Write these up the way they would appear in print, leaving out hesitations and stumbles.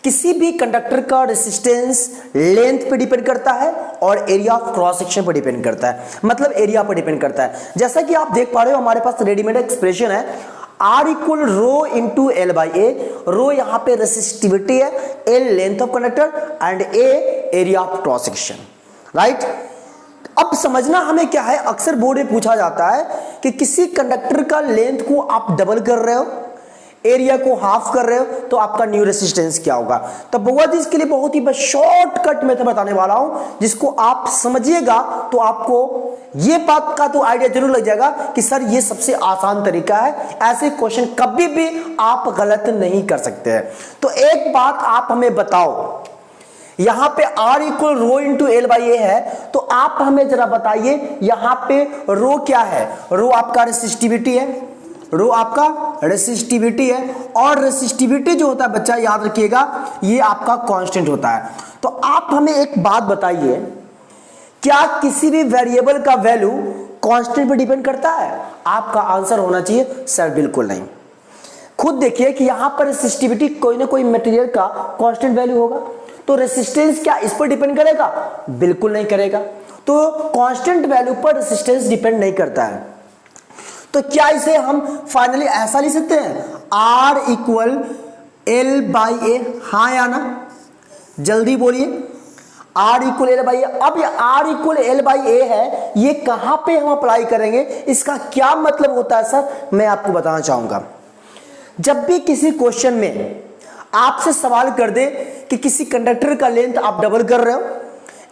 किसी भी कंडक्टर का रेसिस्टेंस लेंथ पे डिपेंड करता है और एरिया ऑफ क्रॉस सेक्शन पे डिपेंड करता है, मतलब एरिया पर डिपेंड करता है। जैसा कि आप देख पा रहे हो हमारे पास रेडीमेड एक्सप्रेशन है R equal rho into L by A. Rho यहाँ पे रेसिस्टिविटी है, L length of conductor and A area of cross section, right. अब समझना हमें क्या है, अक्सर बोर्ड में पूछा जाता है कि किसी कंडक्टर का लेंथ को आप डबल कर रहे हो, एरिया को हाफ कर रहे हो, तो आपका न्यू रेसिस्टेंस क्या होगा। तो बहुत इसके लिए बहुत ही शॉर्टकट मेथड बताने वाला हूं, जिसको आप समझिएगा तो आपको ये बात का तो आइडिया जरूर लग जाएगा कि सर ये सबसे आसान तरीका है, ऐसे क्वेश्चन कभी भी आप गलत नहीं कर सकते हैं। तो एक बात आप हमें बताओ, यहां पे R equal rho into L by A है, तो आप हमें जरा बताइए यहां पे रो क्या है। रो आपका रेसिस्टिविटी है, रो आपका रेसिस्टिविटी है, और रेसिस्टिविटी जो होता है बच्चा याद रखिएगा ये आपका कांस्टेंट होता है। तो आप हमें एक बात बताइए, क्या किसी भी वेरिएबल का वैल्यू कांस्टेंट पे डिपेंड करता है? आपका आंसर होना चाहिए सर बिल्कुल नहीं। खुद देखिए कि यहां पर रेसिस्टिविटी कोई ना कोई मटेरियल का कांस्टेंट वैल्यू होगा, तो रेसिस्टेंस क्या इस पर डिपेंड करेगा? बिल्कुल नहीं करेगा। तो कांस्टेंट वैल्यू पर रेसिस्टेंस डिपेंड नहीं करता है। तो क्या इसे हम फाइनली ऐसा लिख सकते हैं, R इक्वल एल बाई ए? हाँ या ना, जल्दी बोलिए। R इक्वल एल बाई ए। अब ये R equal L by A है, ये कहां पे हम अप्लाई करेंगे, इसका क्या मतलब होता है सर, मैं आपको बताना चाहूंगा। जब भी किसी क्वेश्चन में आपसे सवाल कर दे कि किसी कंडक्टर का लेंथ आप डबल कर रहे हो,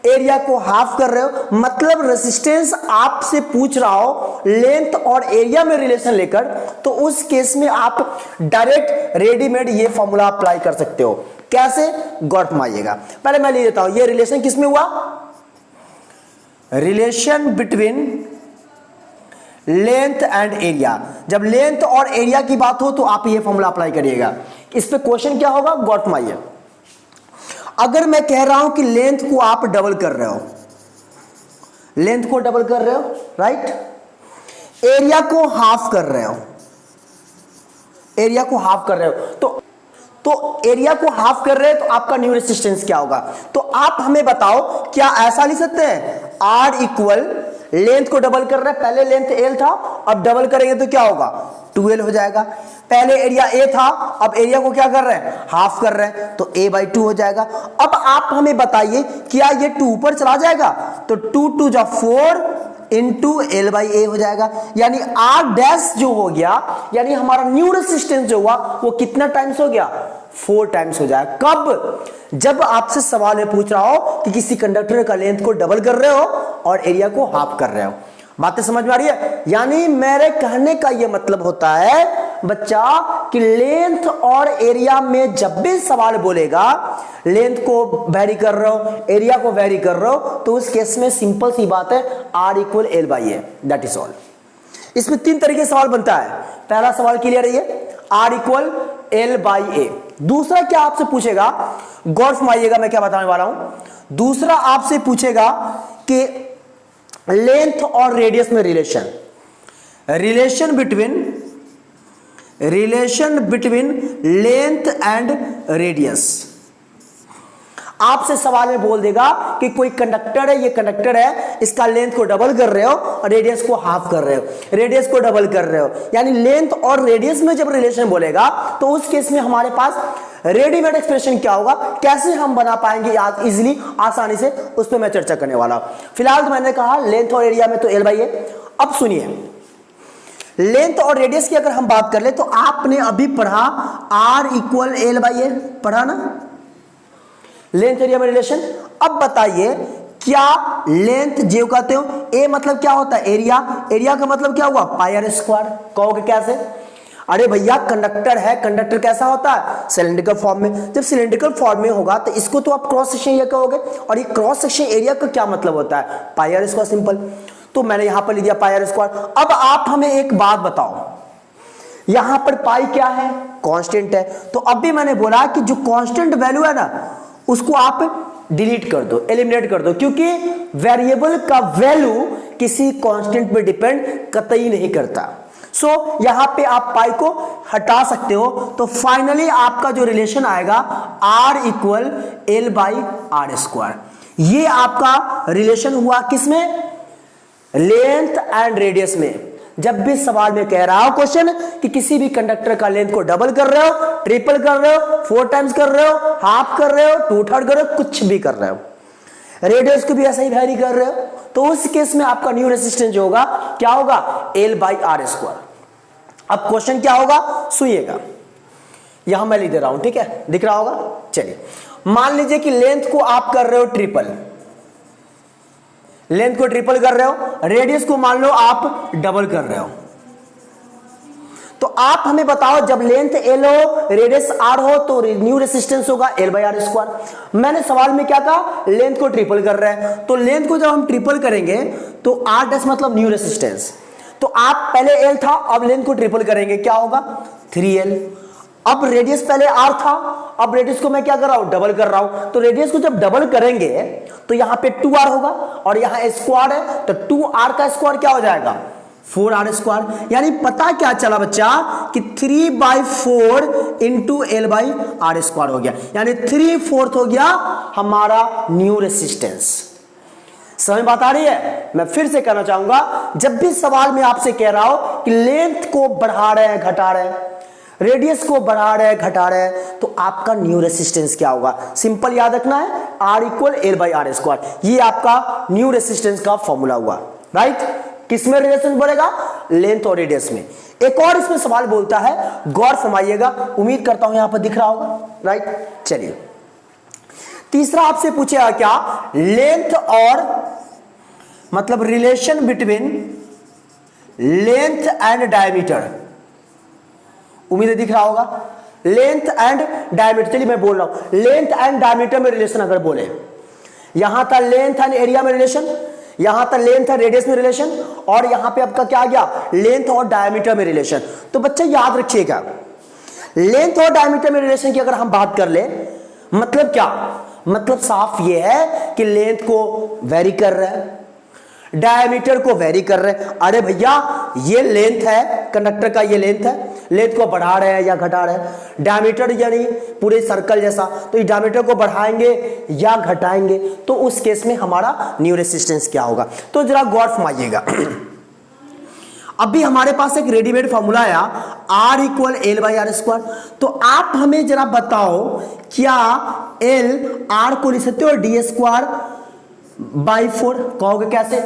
एरिया को हाफ कर रहे हो, मतलब रेसिस्टेंस आपसे पूछ रहा हो लेंथ और एरिया में रिलेशन लेकर, तो उस केस में आप डायरेक्ट रेडीमेड ये फॉर्मूला अप्लाई कर सकते हो। कैसे? गौर फरमाइएगा। पहले मैं ले लेता हूं, ये रिलेशन किस में हुआ? Relation between length and area. जब लेंथ और एरिया की बात हो तो आप ये फॉर्मूला अप्लाई करिएगा। इस पे क्वेश्चन क्या होगा, गौर फरमाइए। अगर मैं कह रहा हूं कि लेंथ को आप डबल कर रहे हो, लेंथ को डबल कर रहे हो, राइट, एरिया को हाफ कर रहे हो, एरिया को हाफ कर रहे हो, तो एरिया को हाफ कर रहे हैं, तो आपका न्यू रेसिस्टेंस क्या होगा? तो आप हमें बताओ, क्या ऐसा लिख सकते हैं, R इक्वल लेंथ को डबल कर रहे हैं, पहले लेंथ L था, अब डबल करेंगे तो क्या होगा, 2L हो जाएगा। पहले एरिया A था, अब एरिया को क्या कर रहे हैं, हाफ कर रहे हैं, तो A बाई 2 हो जाएगा। अब आप हमें बताइए क्या ये 2 ऊपर चला जाएगा, तो 2 2 जा 4 इंटू एल बाई ए हो जाएगा, यानी R डैश जो हो गया, यानी हमारा न्यू रेसिस्टेंस जो हुआ वो कितना टाइम्स हो गया, 4 टाइम्स हो जाएगा। कब? जब आपसे सवाल में पूछ रहा हो कि किसी कंडक्टर का लेंथ को डबल कर रहे हो और एरिया को हाफ कर रहे हो। बातें समझ में आ रही है? यानी मेरे कहने का यह मतलब होता है बच्चा कि लेंथ और एरिया में जब भी सवाल बोलेगा, लेंथ को वेरी कर रहे हो, एरिया को वेरी कर रहे हो, तो उस केस में सिंपल सी बात है, R equal L by A, that is all. इसमें 3 तरीके से सवाल बनता है। पहला सवाल क्लियर है, R इक्वल एल बाई ए। दूसरा क्या आपसे पूछेगा, गौर फरमाइएगा मैं क्या बताने वाला हूं। दूसरा आपसे पूछेगा कि लेंथ और रेडियस में relation, relation between length and radius. आपसे सवाल में बोल देगा कि कोई कंडक्टर है, ये कंडक्टर है, इसका लेंथ को डबल कर रहे हो और रेडियस को हाफ कर रहे हो, रेडियस को डबल कर रहे हो, यानी लेंथ और रेडियस में जब रिलेशन बोलेगा तो उस केस में हमारे पास रेडीमेड एक्सप्रेशन क्या होगा, कैसे हम बना पाएंगे आज इजीली, आसानी से, उस पर मैं चर्चा करने वाला हूं। फिलहाल तो मैंने कहा लेंथ और एरिया में तो एल बाई ए। अब सुनिए, लेंथ और रेडियस की अगर हम बात कर ले तो आपने अभी पढ़ा R इक्वल एल बाई ए, पढ़ा ना, लेंथ एरिया में रिलेशन। अब बताइए क्या लेंथ जो कहते हो, ए मतलब क्या होता है, एरिया, एरिया का मतलब क्या हुआ, पाई आर स्क्वायर। कहोगे कैसे? अरे भैया कंडक्टर है, कंडक्टर कैसा होता है, सिलेंड्रिकल फॉर्म में। जब सिलेंड्रिकल फॉर्म में होगा तो इसको तो आप क्रॉस सेक्शन एरिया कहोगे, और ये क्रॉस सेक्शन एरिया का क्या मतलब होता है, पाई आर स्क्वायर, सिंपल। तो मैंने यहां पर लिख दिया पाई आर स्क्वायर। अब आप हमें एक बात बताओ, यहां पर पाई क्या है, कांस्टेंट है, तो अभी मैंने बोला कि जो कांस्टेंट वैल्यू है ना उसको आप डिलीट कर दो, एलिमिनेट कर दो, क्योंकि वेरिएबल का वैल्यू किसी कांस्टेंट पे डिपेंड कतई नहीं करता। सो यहां पे आप पाई को हटा सकते हो, तो फाइनली आपका जो रिलेशन आएगा R equal L by R square. ये आपका रिलेशन हुआ किसमें? लेंथ एंड रेडियस में। जब भी सवाल में कह रहा हो क्वेश्चन कि किसी भी कंडक्टर का लेंथ को डबल कर रहे हो, ट्रिपल कर रहे हो, 4 टाइम्स कर रहे हो, हाफ कर रहे हो, 2/3 कर रहे हो, कुछ भी कर रहे हो, रेडियस को भी ऐसा ही वैरी कर रहे हो, तो उस केस में आपका न्यू रेजिस्टेंस जो होगा क्या होगा? L by R square. अब क्वेश्चन क्या होगा सुनिएगा, यहां मैं लिख दे रहा हूं, ठीक है, दिख रहा होगा। चलिए मान लीजिए कि लेंथ को आप कर रहे हो ट्रिपल, लेंथ को ट्रिपल कर रहे हो, रेडियस को मान लो आप डबल कर रहे हो, तो आप हमें बताओ जब लेंथ L हो रेडियस R हो तो न्यू रेजिस्टेंस होगा L बाई आर स्क्वायर। मैंने सवाल में क्या कहा? लेंथ को ट्रिपल कर रहे हैं, तो लेंथ को जब हम ट्रिपल करेंगे तो R डैश मतलब न्यू रेजिस्टेंस, तो आप पहले L था, अब लेंथ को ट्रिपल करेंगे क्या होगा? 3L। अब रेडियस पहले R था, अब रेडियस को मैं क्या कर रहा हूं? डबल कर रहा हूं, तो रेडियस को जब डबल करेंगे तो यहां पे 2R होगा और यहां स्क्वायर है, तो 2R का स्क्वायर क्या हो जाएगा? 4R square. यानी पता क्या चला बच्चा कि 3/4 into L by R square हो गया, यानी 3/4 हो गया हमारा न्यू रेजिस्टेंस। समझ बात आ रही है? मैं फिर से कहना चाहूंगा, जब भी सवाल में आपसे कह रहा हो कि लेंथ को बढ़ा रहे हैं घटा रहे हैं, रेडियस को बढ़ा रहे हैं घटा रहे हैं, तो आपका न्यू रेजिस्टेंस क्या होगा? सिंपल याद रखना है, R equal L by R square. ये आपका न्यू रेजिस्टेंस का फॉर्मूला हुआ, राइट। किसमें रिलेशन बढ़ेगा? लेंथ और रेडियस में। एक और इसमें सवाल बोलता है, गौर फरमाइएगा, उम्मीद करता हूं यहां पर दिख रहा होगा, राइट। चलिए तीसरा आपसे पूछेगा क्या? लेंथ और मतलब relation between length and diameter. उम्मीद है दिख रहा होगा, लेंथ एंड डायमीटर। चलिए मैं बोल रहा हूं, लेंथ एंड डायमीटर में रिलेशन अगर बोले, यहां था लेंथ एंड एरिया में रिलेशन, यहां था लेंथ एंड रेडियस में रिलेशन, और यहां पे आपका क्या आ गया? लेंथ और डायमीटर में रिलेशन। तो बच्चे याद रखिएगा, लेंथ और डायमीटर में रिलेशन की अगर हम बात कर ले, मतलब क्या? मतलब साफ ये है कि लेंथ को वेरी कर रहे हैं, डायमीटर को वेरी कर रहे हैं। अरे भैया ये लेंथ है कंडक्टर का, ये लेंथ है, लेंथ को बढ़ा रहे हैं या घटा रहे हैं? डायमीटर यानी पूरे सर्कल जैसा, तो इस डायमीटर को बढ़ाएंगे या घटाएंगे, तो उस केस में हमारा न्यू रेजिस्टेंस क्या होगा? तो जरा गौर फरमाइएगा। अभी हमारे पास एक रेडीमेड फॉर्मूला आया, R equal L by R square. तो आप हमें जरा बताओ, क्या L R को लिख सकते हो डी स्क्वायर बाई 4? कहोगे कैसे?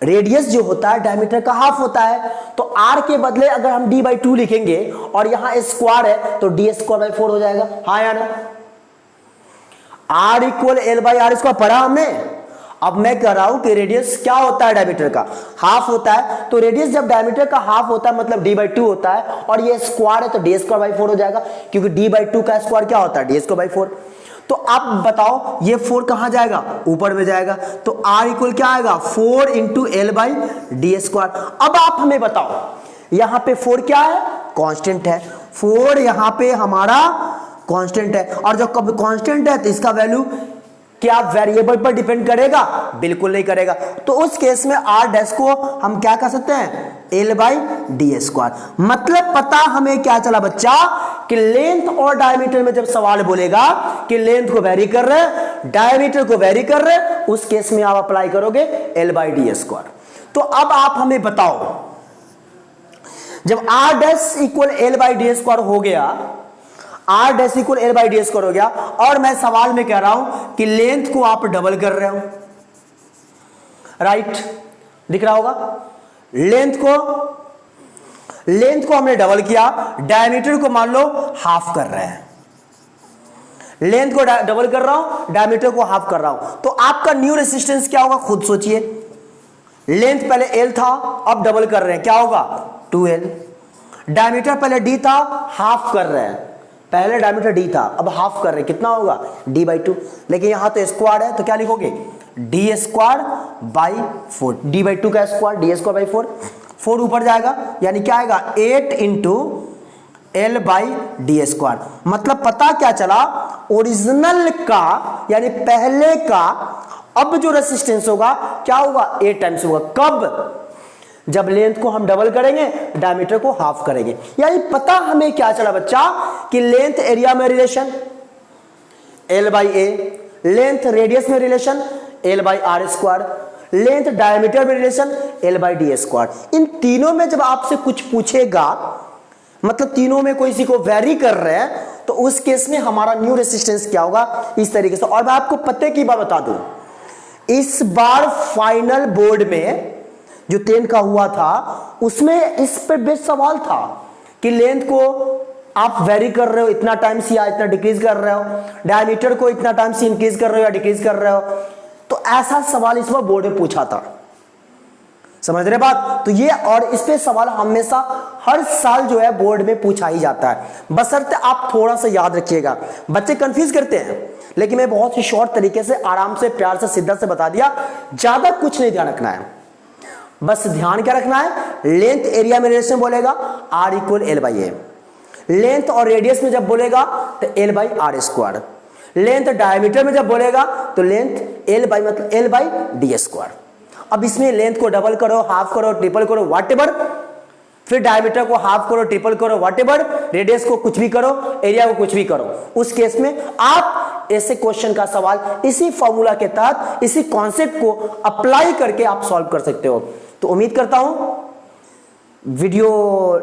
रेडियस जो होता है डायमीटर का हाफ होता है, तो R के बदले अगर हम D बाई 2 लिखेंगे और यहां स्क्वायर है तो डी स्क्वायर बाई 4 हो जाएगा। हाँ या ना? R equal L by R square पढ़ा हमने। अब मैं कह रहा हूं कि रेडियस क्या होता है? डायमीटर का हाफ होता है, तो रेडियस जब डायमीटर का हाफ होता है मतलब d बाई 2 होता है, और ये स्क्वायर है तो डी स्क्वायर बाई 4 हो जाएगा, क्योंकि d बाई 2 का स्क्वायर क्या होता है? D square by 4। तो आप बताओ ये 4 कहां जाएगा? ऊपर में जाएगा, तो R इक्वल क्या आएगा? 4 into L by D square. अब आप हमें बताओ, यहां पे 4 क्या है? कांस्टेंट है। 4 यहां पे हमारा कांस्टेंट है, और जब कब कांस्टेंट है तो इसका वैल्यू क्या वेरिएबल पर डिपेंड करेगा? बिल्कुल नहीं करेगा। तो उस केस में R डैश को हम क्या कर सकते हैं? L by D square. मतलब पता हमें क्या चला बच्चा कि लेंथ और डायमीटर में जब सवाल बोलेगा कि लेंथ को वेरी कर रहे हैं, डायमीटर को वेरी कर रहे हैं, उस केस में आप अप्लाई करोगे L बाई डी स्क्वायर। तो अब आप हमें बताओ, जब R dash equal L by D square हो गया, R dash equal L by D square हो गया, और मैं सवाल में कह रहा हूं कि लेंथ को आप डबल कर रहे हो, राइट, दिख रहा होगा। लेंथ को हमने डबल किया, डायमीटर को मान लो हाफ कर रहे हैं। लेंथ को डबल कर रहा हूं, डायमीटर को हाफ कर रहा हूं, तो आपका न्यू रेजिस्टेंस क्या होगा? खुद सोचिए। लेंथ पहले L था, अब डबल कर रहे हैं, क्या होगा? 2L। डायमीटर पहले D था, हाफ कर रहे हैं, पहले डायमीटर D था, अब हाफ कर रहे हैं, कितना होगा? D by 2। लेकिन यहां तो स्क्वायर है, तो क्या लिखोगे? D square by 4। D by 2 का स्क्वायर, डी स्क्वायर बाई 4। 4 ऊपर जाएगा, यानी क्या आएगा? 8 into L by D square. मतलब पता क्या चला? ओरिजिनल का यानी पहले का अब जो रेजिस्टेंस होगा क्या होगा? 8 टाइम्स होगा। कब? जब लेंथ को हम डबल करेंगे डायमीटर को हाफ करेंगे। यानी पता हमें क्या चला बच्चा कि लेंथ एरिया में relation L by A, length radius में relation L by R square, length diameter में relation L by D square. इन तीनों में जब आपसे कुछ पूछेगा, मतलब तीनों में कोई सी को वेरी कर रहे हैं, तो उस केस में हमारा न्यू रेसिस्टेंस क्या होगा इस तरीके से। और मैं आपको पते की बात बता दूं, इस बार फाइनल बोर्ड में जो 10 का हुआ था उसमें इस पर बेस्ट सवाल था कि लेंथ को आप वेरी कर रहे हो इतना टाइम से या इतना डिक्रीज कर रहे हो, डायमीटर को इतना टाइम से इंक्रीज कर रहे हो या डिक्रीज कर रहे हो। तो ऐसा सवाल इस बार बोर्ड में पूछा था, समझ रहे बात। तो ये और इस पे सवाल हमेशा हर साल जो है बोर्ड में पूछा ही जाता है, बशर्ते आप थोड़ा सा याद रखिएगा। बच्चे कंफ्यूज करते हैं, लेकिन मैं बहुत ही शॉर्ट तरीके से आराम से प्यार से शिद्दत से बता दिया, ज्यादा कुछ नहीं ध्यान रखना है। बस ध्यान क्या रखना है, लेंथ एरिया में रिलेशन बोलेगा R equal L by A, length और रेडियस में जब बोलेगा तो L by R square, length diameter में जब बोलेगा तो लेंथ L बाई मतलब L बाई डी स्क्वायर। अब इसमें लेंथ को डबल करो, हाफ करो, ट्रिपल करो, व्हाटएवर, फिर डायमीटर को हाफ करो, ट्रिपल करो, व्हाटएवर, रेडियस को कुछ भी करो, एरिया को कुछ भी करो। उस केस में आप ऐसे क्वेश्चन का सवाल इसी फॉर्मूला के तहत, इसी कॉन्सेप्ट को अप्लाई करके आप सॉल्व कर सकते हो। तो उम्मीद करता हूं वीडियो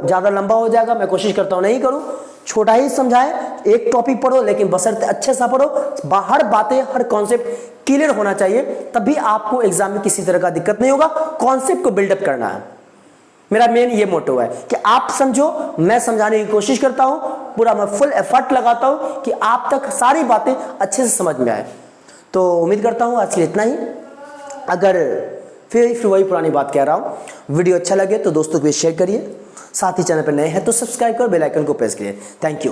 ज्यादा लंबा हो जाएगा, मैं कोशिश करता हूं नहीं करूं, छोटा ही समझाएं, एक टॉपिक पढ़ो लेकिन बशर्ते अच्छे सा पढ़ो, हर बातें हर कॉन्सेप्ट क्लियर होना चाहिए, तभी आपको एग्जाम में किसी तरह का दिक्कत नहीं होगा। कॉन्सेप्ट को बिल्डअप करना है, मेरा मेन ये मोटो है कि आप समझो, मैं समझाने की कोशिश करता हूं, पूरा मैं फुल एफर्ट लगाता हूं कि आप तक सारी बातें अच्छे से समझ में आए। तो उम्मीद करता हूं आज के लिए इतना ही। अगर फिर वही पुरानी बात कह रहा हूं, वीडियो अच्छा लगे तो दोस्तों को शेयर करिए, साथ ही चैनल पर नए हैं तो सब्सक्राइब कर बेल आइकन को प्रेस करिए। Thank you.